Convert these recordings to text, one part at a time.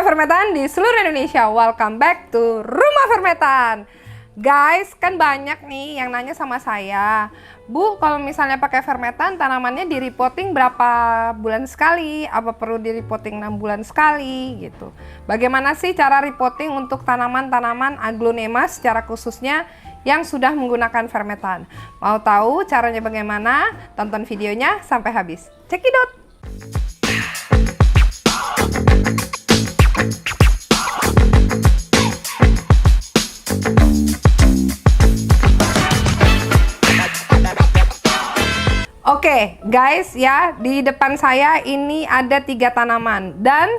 fermentan di seluruh Indonesia. Welcome back to Rumah Fermentan. Guys, kan banyak nih yang nanya sama saya, Bu, kalau misalnya pakai fermentan, tanamannya di repotting berapa bulan sekali? Apa perlu di repotting 6 bulan sekali? Gitu. Bagaimana sih cara repotting untuk tanaman-tanaman aglonema secara khususnya yang sudah menggunakan fermentan? Mau tahu caranya bagaimana? Tonton videonya sampai habis. Cekidot! Oke guys ya, di depan saya ini ada 3 tanaman dan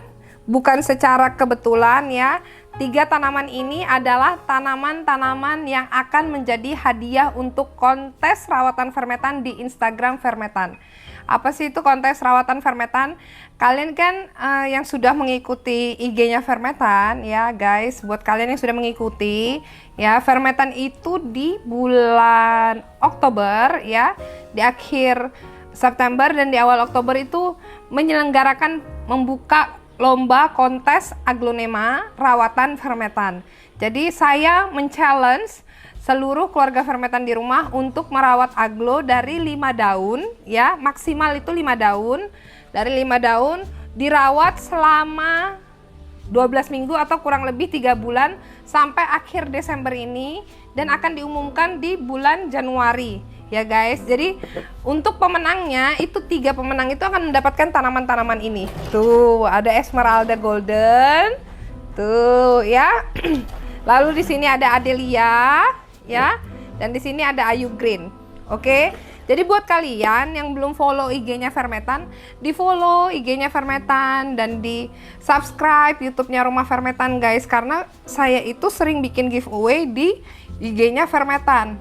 bukan secara kebetulan ya, 3 tanaman ini adalah tanaman-tanaman yang akan menjadi hadiah untuk kontes rawatan fermentan di Instagram Fermentan. Apa sih itu kontes rawatan fermentan? Kalian kan yang sudah mengikuti IG-nya Fermentan ya guys, buat kalian yang sudah mengikuti ya, Fermentan itu di bulan Oktober ya, di akhir September dan di awal Oktober itu menyelenggarakan membuka lomba kontes aglonema rawatan fermentan. Jadi saya men-challenge seluruh keluarga fermentan di rumah untuk merawat aglo dari 5 daun ya, maksimal itu 5 daun. Dari 5 daun dirawat selama 12 minggu atau kurang lebih 3 bulan sampai akhir Desember ini, dan akan diumumkan di bulan Januari ya guys. Jadi untuk pemenangnya itu 3 pemenang itu akan mendapatkan tanaman-tanaman ini. Tuh ada Esmeralda Golden tuh ya. Lalu di sini ada Adelia ya, dan di sini ada Ayu Green. Oke. Jadi buat kalian yang belum follow IG-nya Fermentan, di follow IG-nya Fermentan dan di subscribe YouTube-nya Rumah Fermentan guys, karena saya itu sering bikin giveaway di IG-nya Fermentan.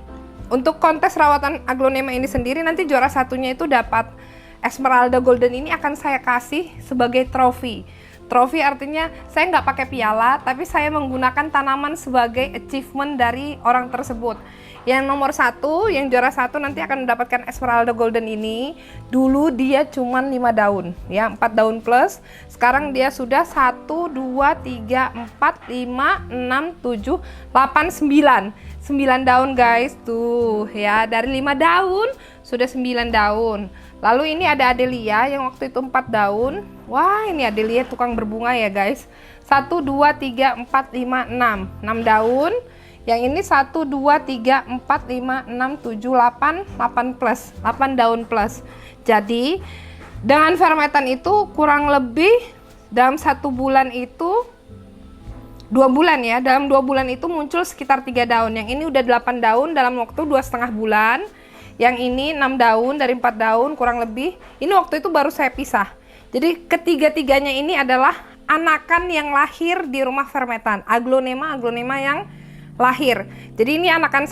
Untuk kontes rawatan aglonema ini sendiri, nanti juara satunya itu dapat Esmeralda Golden, ini akan saya kasih sebagai trofi. Trofi artinya saya nggak pakai piala, tapi saya menggunakan tanaman sebagai achievement dari orang tersebut. Yang nomor 1, yang juara 1 nanti akan mendapatkan Esmeralda Golden ini. Dulu dia cuma 5 daun, ya 4 daun plus. Sekarang dia sudah 1, 2, 3, 4, 5, 6, 7, 8, 9. 9 daun guys, tuh ya, dari 5 daun sudah 9 daun. Lalu ini ada Adelia yang waktu itu 4 daun. Wah, ini Adelia tukang berbunga ya guys. 1, 2, 3, 4, 5, 6. 6 daun. Yang ini 1, 2, 3, 4, 5, 6, 7, 8. 8 plus. 8 daun plus. Jadi, dengan fermentan itu kurang lebih dalam 1 bulan itu 2 bulan ya. Dalam 2 bulan itu muncul sekitar 3 daun. Yang ini udah 8 daun dalam waktu 2,5 bulan. Yang ini 6 daun dari 4 daun kurang lebih. Ini waktu itu baru saya pisah. Jadi ketiga-tiganya ini adalah anakan yang lahir di Rumah Fermentan. Aglonema yang lahir. Jadi ini anakan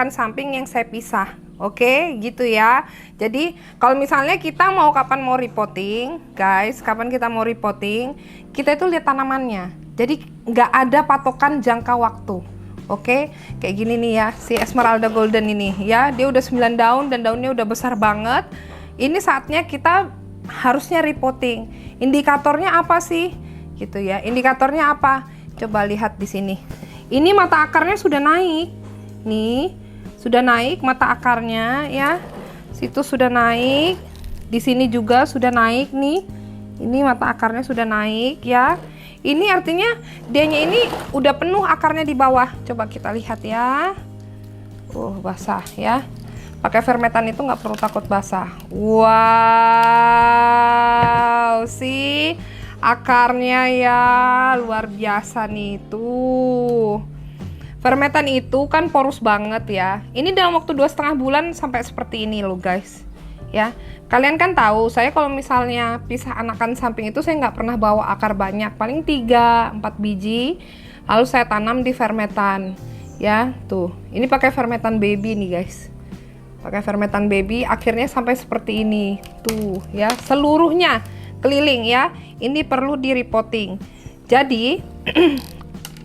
samping yang saya pisah. Oke, gitu ya. Jadi kalau misalnya kita mau kapan mau repotting, guys, kapan kita mau repotting, kita itu lihat tanamannya. Jadi nggak ada patokan jangka waktu. Oke, kayak gini nih ya, si Esmeralda Golden ini ya, dia udah 9 daun dan daunnya udah besar banget. Ini saatnya kita harusnya repotting. Indikatornya apa sih? Gitu ya. Indikatornya apa? Coba lihat di sini. Ini mata akarnya sudah naik. Nih, sudah naik mata akarnya ya. Situ sudah naik. Di sini juga sudah naik nih. Ini mata akarnya sudah naik ya. Ini artinya dianya ini udah penuh akarnya di bawah. Coba kita lihat ya. Basah ya. Pakai fermentan itu nggak perlu takut basah. Wow, sih akarnya ya luar biasa nih tuh. Fermentan itu kan porus banget ya. Ini dalam waktu 2,5 bulan sampai seperti ini loh guys. Ya, kalian kan tahu saya kalau misalnya pisah anakan samping itu saya nggak pernah bawa akar banyak, paling 3-4 biji, lalu saya tanam di fermentan. Ya, tuh, ini pakai fermentan baby nih guys, pakai fermentan baby, akhirnya sampai seperti ini, tuh ya, seluruhnya keliling ya. Ini perlu di repotting. Jadi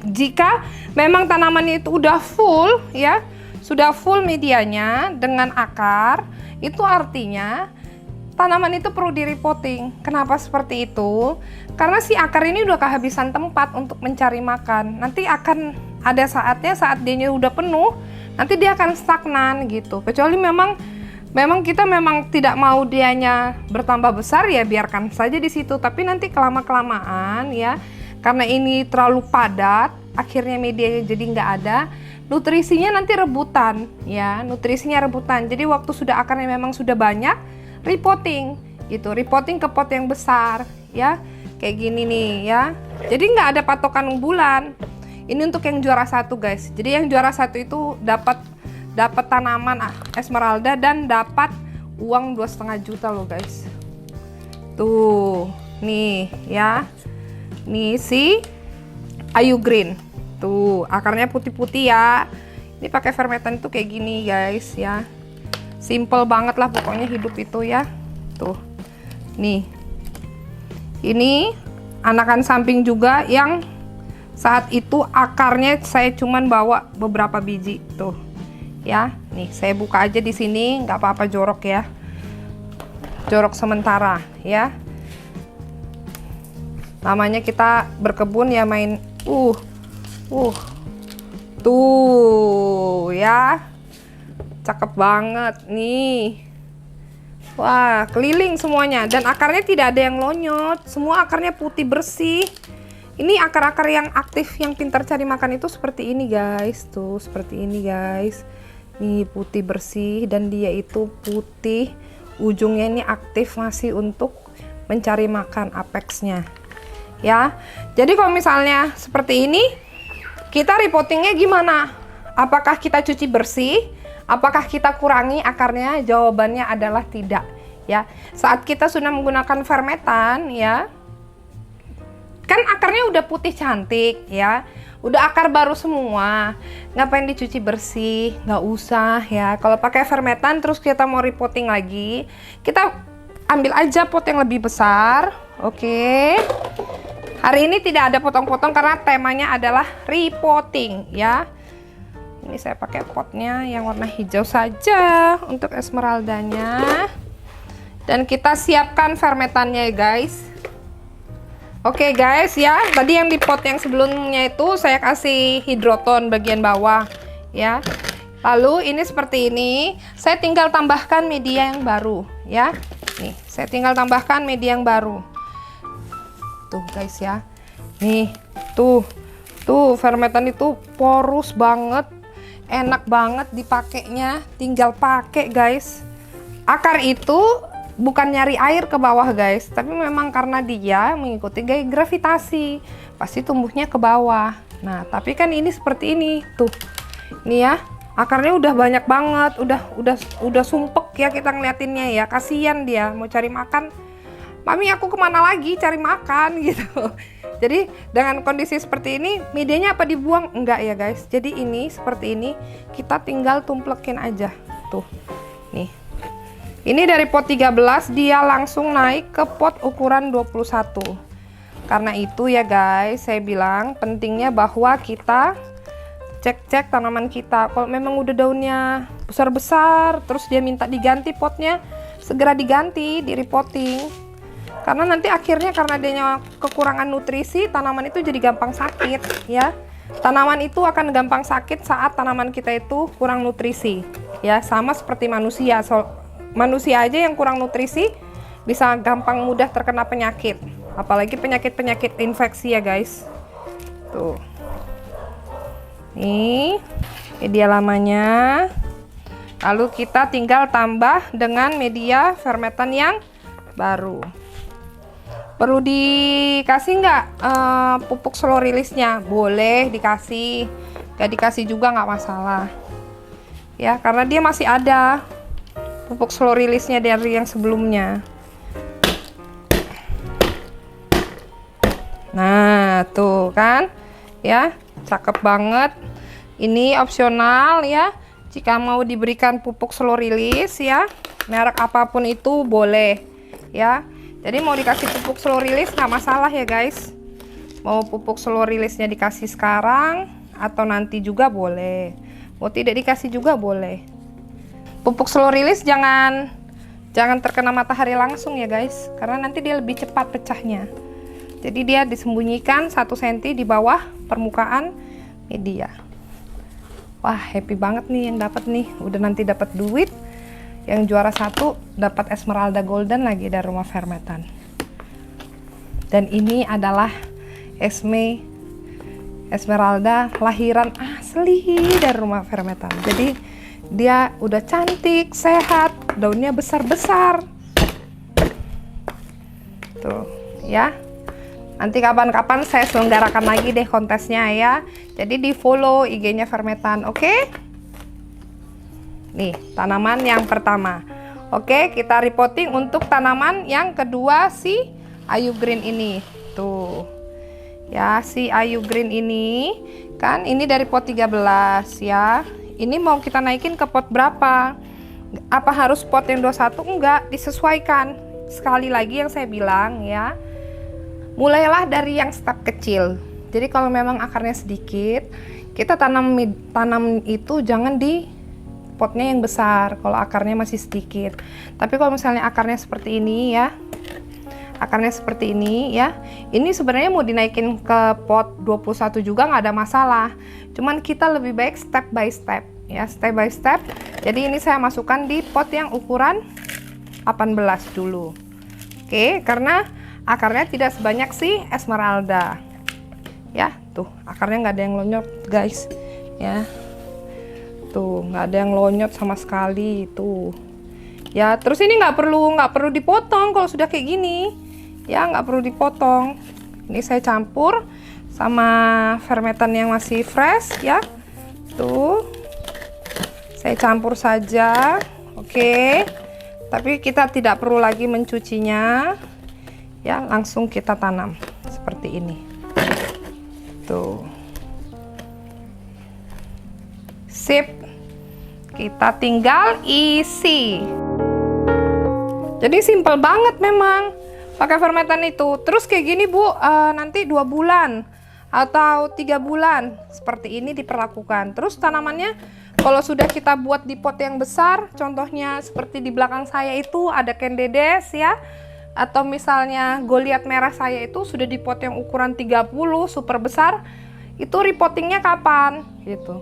jika memang tanamannya itu udah full ya, sudah full medianya dengan akar, itu artinya tanaman itu perlu di repotting. Kenapa seperti itu? Karena si akar ini udah kehabisan tempat untuk mencari makan. Nanti akan ada saatnya saat dia udah penuh, nanti dia akan stagnan gitu. Kecuali memang kita memang tidak mau dianya bertambah besar, ya biarkan saja di situ. Tapi nanti kelamaan ya, karena ini terlalu padat, akhirnya medianya jadi nggak ada. Nutrisinya nanti rebutan ya, nutrisinya rebutan. Jadi waktu sudah akarnya memang sudah banyak, repotting gitu, repotting ke pot yang besar ya, kayak gini nih ya. Jadi nggak ada patokan bulan. Ini untuk yang juara 1 guys. Jadi yang juara 1 itu dapat tanaman Esmeralda dan dapat uang 2,5 juta loh guys. Tuh nih ya, nih si Ayu Green. Tuh, akarnya putih-putih ya. Ini pakai fermentan itu kayak gini guys ya. Simple banget lah pokoknya hidup itu ya. Tuh. Nih. Ini anakan samping juga yang saat itu akarnya saya cuman bawa beberapa biji tuh. Ya, nih saya buka aja di sini, nggak apa-apa jorok ya. Jorok sementara ya. Namanya kita berkebun ya, main tuh ya, cakep banget nih. Wah, keliling semuanya dan akarnya tidak ada yang lonyot, semua akarnya putih bersih. Ini akar-akar yang aktif, yang pintar cari makan itu seperti ini guys. Tuh seperti ini guys, nih putih bersih dan dia itu putih, ujungnya ini aktif masih untuk mencari makan apexnya ya. Jadi kalau misalnya seperti ini, kita repottingnya gimana? Apakah kita cuci bersih? Apakah kita kurangi akarnya? Jawabannya adalah tidak ya. Saat kita sudah menggunakan fermentan ya, kan akarnya udah putih cantik ya, udah akar baru semua, ngapain dicuci bersih? Nggak usah ya. Kalau pakai fermentan terus kita mau repotting lagi, kita ambil aja pot yang lebih besar. Oke. Hari ini tidak ada potong-potong karena temanya adalah repotting ya. Ini saya pakai potnya yang warna hijau saja untuk esmeraldanya. Dan kita siapkan fermentannya guys. Oke guys ya, tadi yang di pot yang sebelumnya itu saya kasih hidroton bagian bawah ya. Lalu ini seperti ini, saya tinggal tambahkan media yang baru ya. Nih, saya tinggal tambahkan media yang baru. Tuh guys ya, nih tuh fermentan itu porus banget, enak banget dipakainya, tinggal pakai guys. Akar itu bukan nyari air ke bawah guys, tapi memang karena dia mengikuti gaya gravitasi, pasti tumbuhnya ke bawah. Nah tapi kan ini seperti ini tuh, ini ya, akarnya udah banyak banget, udah sumpek ya kita ngeliatinnya ya. Kasihan dia mau cari makan, mami aku kemana lagi cari makan gitu. Jadi dengan kondisi seperti ini, medianya apa dibuang? Enggak ya guys. Jadi ini seperti ini, kita tinggal tumplekin aja tuh. Nih, ini dari pot 13 dia langsung naik ke pot ukuran 21. Karena itu ya guys, saya bilang pentingnya bahwa kita cek tanaman kita. Kalau memang udah daunnya besar-besar, terus dia minta diganti potnya, segera diganti, di repotting. Karena nanti akhirnya karena adanya kekurangan nutrisi, tanaman itu jadi gampang sakit ya. Tanaman itu akan gampang sakit saat tanaman kita itu kurang nutrisi ya, sama seperti manusia. Manusia aja yang kurang nutrisi bisa gampang mudah terkena penyakit, apalagi penyakit infeksi ya guys. Tuh, ini dia lamanya. Lalu kita tinggal tambah dengan media fermentan yang baru. Perlu dikasih nggak pupuk slow release-nya? Boleh dikasih, nggak dikasih juga nggak masalah ya, karena dia masih ada pupuk slow release-nya dari yang sebelumnya. Nah tuh kan ya, cakep banget. Ini opsional ya, jika mau diberikan pupuk slow release ya, merek apapun itu boleh ya. Jadi mau dikasih pupuk slow release nggak masalah ya guys. Mau pupuk slow release-nya dikasih sekarang atau nanti juga boleh. Mau tidak dikasih juga boleh. Pupuk slow release jangan jangan terkena matahari langsung ya guys, karena nanti dia lebih cepat pecahnya. Jadi dia disembunyikan 1 cm di bawah permukaan media. Wah, happy banget nih yang dapat nih. Udah nanti dapat duit. Yang juara 1 dapat Esmeralda Golden lagi dari Rumah Vermetan. Dan ini adalah Esmeralda lahiran asli dari Rumah Vermetan. Jadi dia udah cantik, sehat, daunnya besar-besar. Tuh, ya. Nanti kapan-kapan saya selenggarakan lagi deh kontesnya ya. Jadi di follow IG-nya Vermetan, oke? Nih, tanaman yang pertama. Oke, kita reporting untuk tanaman yang kedua, si Ayu Green ini. Tuh. Ya, si Ayu Green ini kan ini dari pot 13 ya. Ini mau kita naikin ke pot berapa? Apa harus pot yang 21? Enggak, disesuaikan. Sekali lagi yang saya bilang ya. Mulailah dari yang step kecil. Jadi kalau memang akarnya sedikit, kita tanam itu jangan di potnya yang besar kalau akarnya masih sedikit. Tapi kalau misalnya akarnya seperti ini ya, akarnya seperti ini ya, ini sebenarnya mau dinaikin ke pot 21 juga nggak ada masalah. Cuman kita lebih baik step by step ya, step by step. Jadi ini saya masukkan di pot yang ukuran 18 dulu. Oke, karena akarnya tidak sebanyak si Esmeralda ya. Tuh, akarnya nggak ada yang lonyot guys ya. Tuh, nggak ada yang lonyot sama sekali tuh ya. Terus ini nggak perlu dipotong kalau sudah kayak gini ya, nggak perlu dipotong. Ini saya campur sama Vermetan yang masih fresh ya. Tuh, saya campur saja. Oke, tapi kita tidak perlu lagi mencucinya ya, langsung kita tanam seperti ini. Tuh, sip, kita tinggal isi. Jadi simple banget memang pakai Vermetan itu. Terus kayak gini Bu, nanti 2 bulan atau 3 bulan seperti ini diperlakukan. Terus tanamannya kalau sudah kita buat di pot yang besar, contohnya seperti di belakang saya itu ada Kendedes ya, atau misalnya Goliath merah saya itu sudah di pot yang ukuran 30 super besar, itu repottingnya kapan gitu.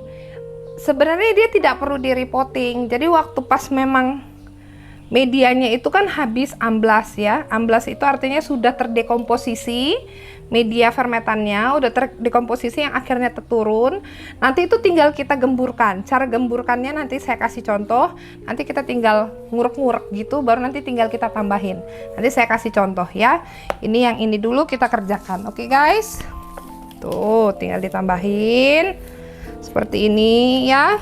Sebenarnya dia tidak perlu di repotting. Jadi waktu pas memang medianya itu kan habis amblas ya. Amblas itu artinya sudah terdekomposisi media Vermetannya, udah terdekomposisi yang akhirnya terturun. Nanti itu tinggal kita gemburkan. Cara gemburkannya nanti saya kasih contoh. Nanti kita tinggal ngurek-ngurek gitu, baru nanti tinggal kita tambahin. Nanti saya kasih contoh ya. Ini yang ini dulu kita kerjakan. Oke guys. Tuh, tinggal ditambahin seperti ini ya.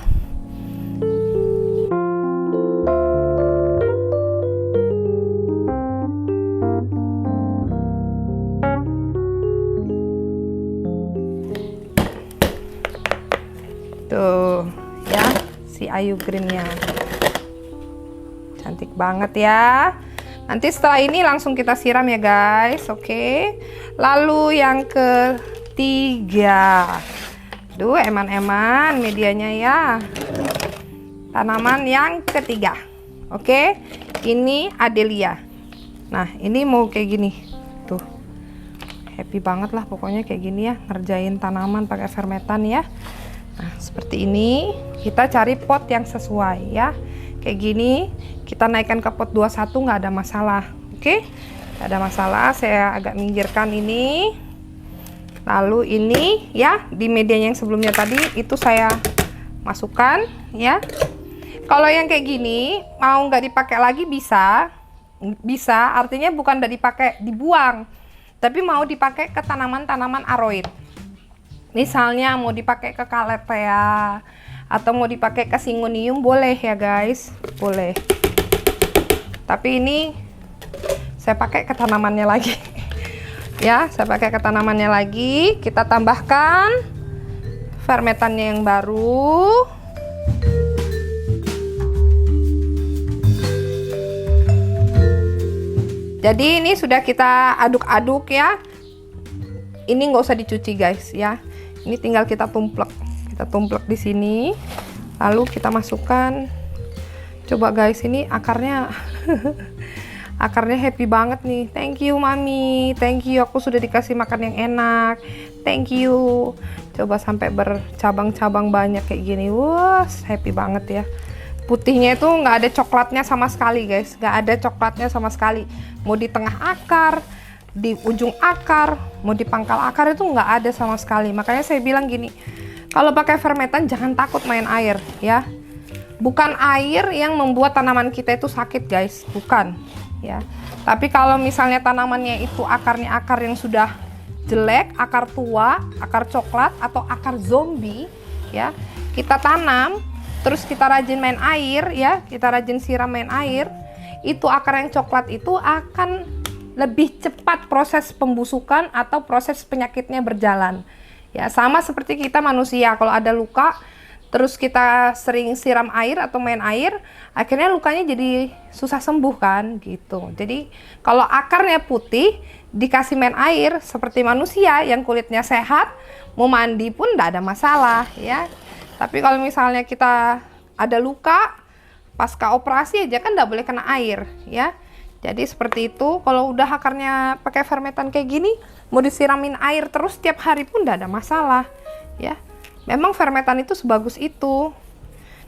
Tuh ya, si Ayu Greennya cantik banget ya. Nanti setelah ini langsung kita siram ya guys. Oke, lalu yang ketiga, duh eman-eman medianya ya, tanaman yang ketiga. Oke, ini Adelia. Nah ini mau kayak gini tuh, happy banget lah pokoknya kayak gini ya, ngerjain tanaman pakai Vermetan ya. Nah, seperti ini kita cari pot yang sesuai ya. Kayak gini kita naikkan ke pot 21 nggak ada masalah. Oke, nggak ada masalah. Saya agak minggirkan ini. Lalu ini ya, di medianya yang sebelumnya tadi itu saya masukkan ya. Kalau yang kayak gini mau nggak dipakai lagi bisa. Bisa artinya bukan nggak dipakai dibuang, tapi mau dipakai ke tanaman-tanaman aroid. Misalnya mau dipakai ke Calathea atau mau dipakai ke Syngonium boleh ya guys, boleh. Tapi ini saya pakai ke tanamannya lagi. Ya, saya pakai ke tanamannya lagi. Kita tambahkan Vermetannya yang baru. Jadi ini sudah kita aduk-aduk ya. Ini nggak usah dicuci guys ya. Ini tinggal kita tumplek di sini, lalu kita masukkan. Coba guys, ini akarnya Akarnya happy banget nih. Thank you mami, thank you, aku sudah dikasih makan yang enak. Thank you. Coba sampai bercabang-cabang banyak kayak gini. Wah, happy banget ya. Putihnya itu nggak ada coklatnya sama sekali guys, nggak ada coklatnya sama sekali. Mau di tengah akar, di ujung akar, mau di pangkal akar itu nggak ada sama sekali. Makanya saya bilang gini, kalau pakai fermentan jangan takut main air ya. Bukan air yang membuat tanaman kita itu sakit guys, bukan ya. Tapi kalau misalnya tanamannya itu akarnya akar yang sudah jelek, akar tua, akar coklat atau akar zombie ya, kita tanam terus kita rajin main air ya, kita rajin siram main air, itu akar yang coklat itu akan lebih cepat proses pembusukan atau proses penyakitnya berjalan. Ya, sama seperti kita manusia, kalau ada luka terus kita sering siram air atau main air, akhirnya lukanya jadi susah sembuh kan gitu. Jadi kalau akarnya putih dikasih main air seperti manusia yang kulitnya sehat, mau mandi pun tidak ada masalah ya. Tapi kalau misalnya kita ada luka pasca operasi aja kan tidak boleh kena air ya. Jadi seperti itu. Kalau udah akarnya pakai fermentan kayak gini, mau disiramin air terus tiap hari pun tidak ada masalah ya. Memang fermentan itu sebagus itu.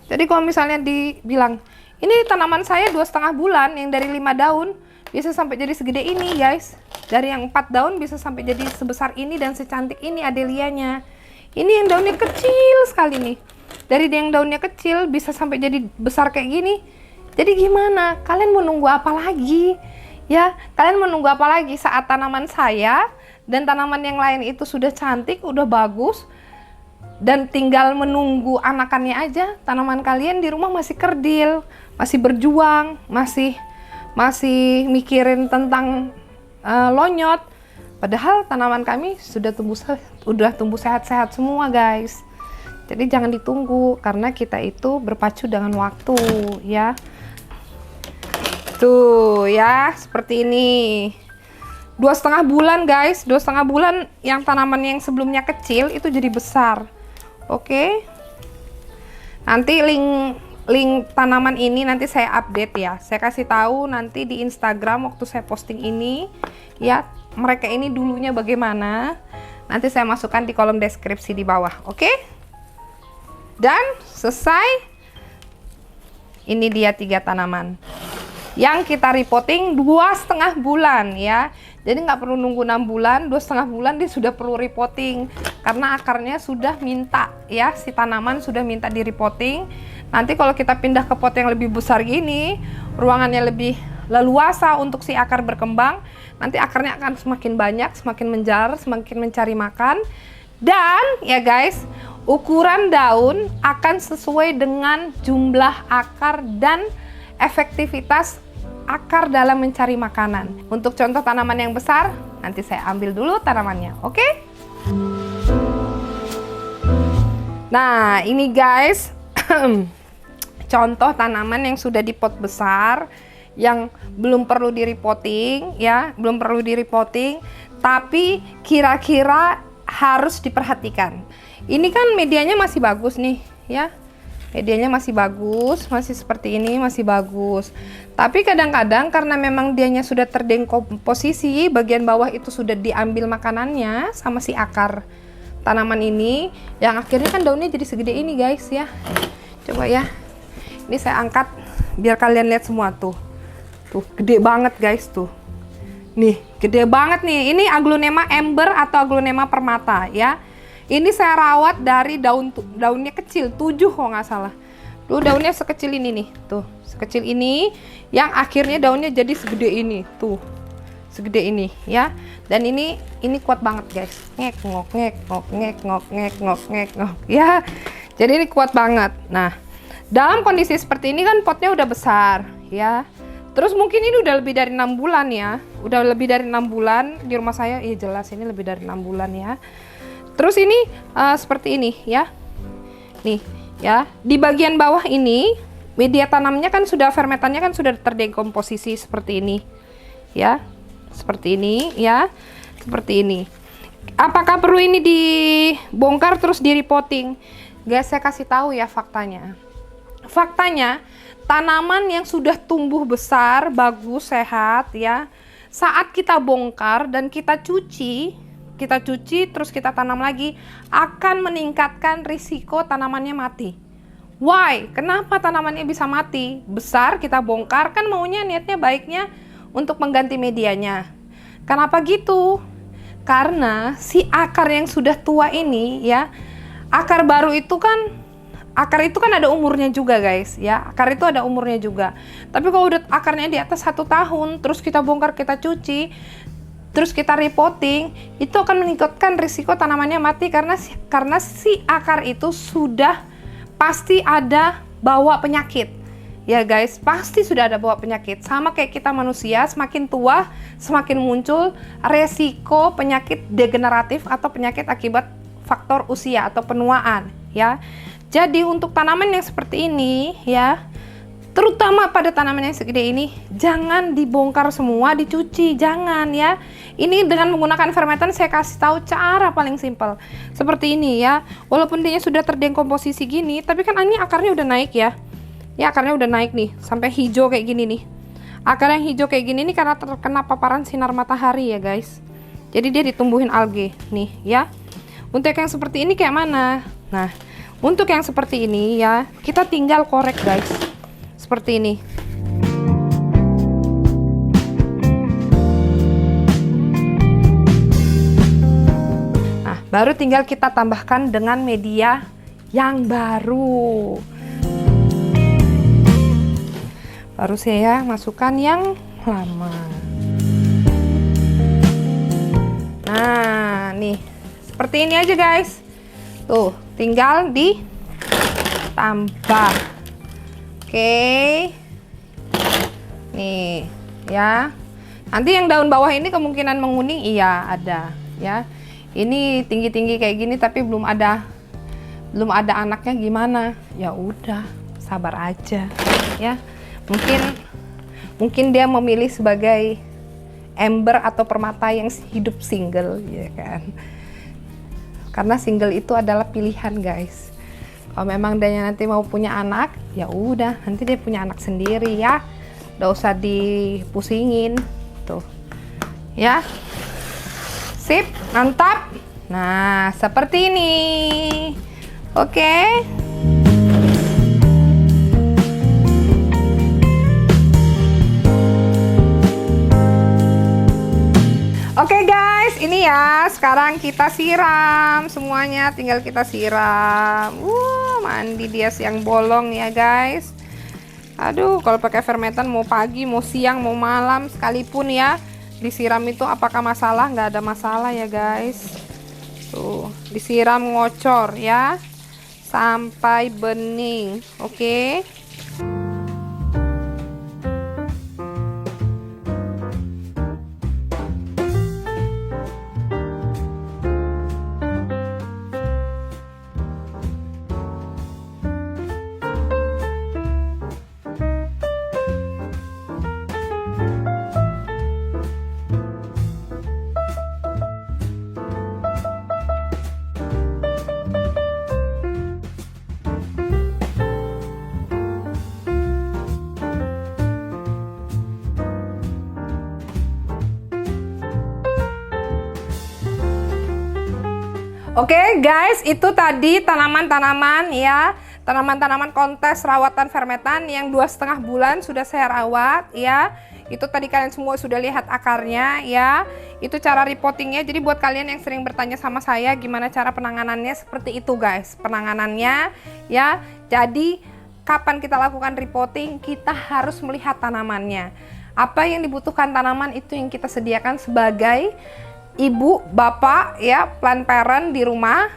Jadi kalau misalnya dibilang ini tanaman saya 2,5 bulan yang dari 5 daun bisa sampai jadi segede ini guys. Dari yang 4 daun bisa sampai jadi sebesar ini dan secantik ini adelianya. Ini yang daunnya kecil sekali nih. Dari yang daunnya kecil bisa sampai jadi besar kayak gini. Jadi gimana? Kalian mau nunggu apa lagi? Ya, kalian mau nunggu apa lagi saat tanaman saya dan tanaman yang lain itu sudah cantik, udah bagus, dan tinggal menunggu anakannya aja. Tanaman kalian di rumah masih kerdil, masih berjuang, masih mikirin tentang lonyot. Padahal tanaman kami sudah tumbuh sehat-sehat semua guys. Jadi jangan ditunggu karena kita itu berpacu dengan waktu ya. Tuh ya, seperti ini. 2,5 bulan guys, 2,5 bulan yang tanaman yang sebelumnya kecil itu jadi besar. Oke. Nanti link tanaman ini nanti saya update ya. Saya kasih tahu nanti di Instagram waktu saya posting ini ya, mereka ini dulunya bagaimana. Nanti saya masukkan di kolom deskripsi di bawah. Oke? Dan selesai. Ini dia 3 tanaman yang kita repotting 2,5 bulan ya. Jadi nggak perlu nunggu 6 bulan, 2,5 bulan dia sudah perlu repotting karena akarnya sudah minta ya, si tanaman sudah minta di repotting. Nanti kalau kita pindah ke pot yang lebih besar gini, ruangannya lebih leluasa untuk si akar berkembang, nanti akarnya akan semakin banyak, semakin menjalar, semakin mencari makan. Dan ya guys, ukuran daun akan sesuai dengan jumlah akar dan efektivitas akar dalam mencari makanan. Untuk contoh tanaman yang besar, nanti saya ambil dulu tanamannya, oke? Nah, ini guys, contoh tanaman yang sudah di pot besar, yang belum perlu di repotting ya, belum perlu di repotting, tapi kira-kira harus diperhatikan. Ini kan medianya masih bagus nih ya. Medianya masih bagus, masih seperti ini, masih bagus. Tapi kadang-kadang karena memang dianya sudah terdekomposisi, bagian bawah itu sudah diambil makanannya sama si akar tanaman ini, yang akhirnya kan daunnya jadi segede ini guys ya. Coba ya. Ini saya angkat biar kalian lihat semua tuh. Tuh, gede banget guys tuh. Nih, gede banget nih. Ini Aglonema Ember atau Aglonema permata ya. Ini saya rawat dari daunnya kecil, 7 kalau nggak salah. Tuh daunnya sekecil ini nih, tuh sekecil ini, yang akhirnya daunnya jadi segede ini, tuh segede ini ya. Dan ini kuat banget guys, ngek ngok ngek ngok ngek ngok ngek ngok ngek ngok ya. Jadi ini kuat banget. Nah, dalam kondisi seperti ini kan potnya udah besar ya. Terus mungkin ini udah lebih dari 6 bulan ya, udah lebih dari 6 bulan di rumah saya. Iya jelas ini lebih dari 6 bulan ya. Terus ini seperti ini ya. Nih ya, di bagian bawah ini media tanamnya kan sudah, fermentannya kan sudah terdekomposisi seperti ini ya. Seperti ini ya. Seperti ini. Apakah perlu ini dibongkar terus di repotting? Guys, saya kasih tahu ya faktanya. Faktanya tanaman yang sudah tumbuh besar, bagus, sehat ya. Saat kita bongkar dan kita cuci terus kita tanam lagi, akan meningkatkan risiko tanamannya mati. Why? Kenapa tanamannya bisa mati? Besar, kita bongkar, kan maunya niatnya baiknya untuk mengganti medianya. Kenapa gitu? Karena si akar yang sudah tua ini ya, akar baru itu kan, akar itu kan ada umurnya juga guys ya, akar itu ada umurnya juga. Tapi kalau udah akarnya di atas 1 tahun, terus kita bongkar, kita cuci, terus kita repotting, itu akan meningkatkan risiko tanamannya mati karena si akar itu sudah pasti ada bawa penyakit. Ya guys, pasti sudah ada bawa penyakit. Sama kayak kita manusia, semakin tua, semakin muncul resiko penyakit degeneratif atau penyakit akibat faktor usia atau penuaan ya. Jadi untuk tanaman yang seperti ini ya, terutama pada tanaman yang segede ini, jangan dibongkar semua, dicuci, jangan ya. Ini dengan menggunakan fermentan saya kasih tahu cara paling simpel. Seperti ini ya. Walaupun dia sudah terdekomposisi gini, tapi kan ini akarnya udah naik ya. Ya akarnya udah naik nih, sampai hijau kayak gini nih. Akar yang hijau kayak gini nih karena terkena paparan sinar matahari ya guys. Jadi dia ditumbuhin alge nih ya. Untuk yang seperti ini kayak mana? Nah, untuk yang seperti ini ya, kita tinggal korek guys. Seperti ini. Nah, baru tinggal kita tambahkan dengan media yang baru. Baru saya masukkan yang lama. Nah, nih. Seperti ini aja guys. Tuh, tinggal ditambah. Oke. Nih, ya. Nanti yang daun bawah ini kemungkinan menguning, iya ada, ya. Ini tinggi-tinggi kayak gini tapi belum ada anaknya gimana? Ya udah, sabar aja, ya. Mungkin dia memilih sebagai ember atau permata yang hidup single, ya kan. Karena single itu adalah pilihan, guys. Kalau memang dia nanti mau punya anak, ya udah, nanti dia punya anak sendiri ya. Nggak usah dipusingin. Tuh. Ya. Sip, mantap. Nah, seperti ini. Oke. Oke guys, ini ya, sekarang kita siram semuanya, tinggal kita siram. Mandi dia siang bolong ya guys. Aduh, kalau pakai fermentan mau pagi, mau siang, mau malam sekalipun ya, disiram itu apakah masalah? Nggak ada masalah ya guys. Tuh, disiram ngocor ya, sampai bening, oke. Oke guys, itu tadi tanaman-tanaman ya, tanaman-tanaman kontes rawatan fermentan yang 2,5 bulan sudah saya rawat ya. Itu tadi kalian semua sudah lihat akarnya ya. Itu cara repottingnya. Jadi buat kalian yang sering bertanya sama saya gimana cara penanganannya, seperti itu guys penanganannya ya. Jadi kapan kita lakukan repotting, kita harus melihat tanamannya. Apa yang dibutuhkan tanaman itu yang kita sediakan sebagai ibu, bapak ya, plant parent di rumah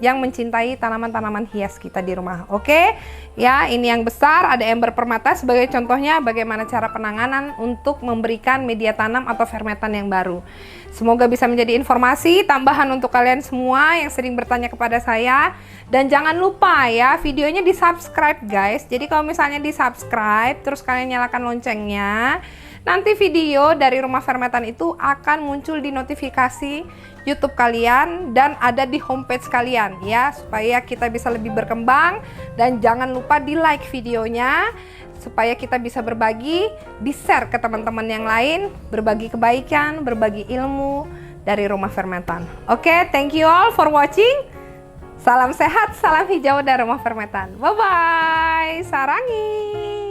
yang mencintai tanaman-tanaman hias kita di rumah. Oke ya, ini yang besar ada ember permata sebagai contohnya bagaimana cara penanganan untuk memberikan media tanam atau fermentan yang baru. Semoga bisa menjadi informasi tambahan untuk kalian semua yang sering bertanya kepada saya. Dan jangan lupa ya, videonya di subscribe guys. Jadi kalau misalnya di subscribe terus kalian nyalakan loncengnya, nanti video dari rumah fermentan itu akan muncul di notifikasi YouTube kalian dan ada di homepage kalian ya, supaya kita bisa lebih berkembang. Dan jangan lupa di like videonya supaya kita bisa berbagi, di share ke teman-teman yang lain, berbagi kebaikan, berbagi ilmu dari Rumah Fermentan. Oke, thank you all for watching. Salam sehat, salam hijau dari Rumah Fermentan. Bye bye, sarangi.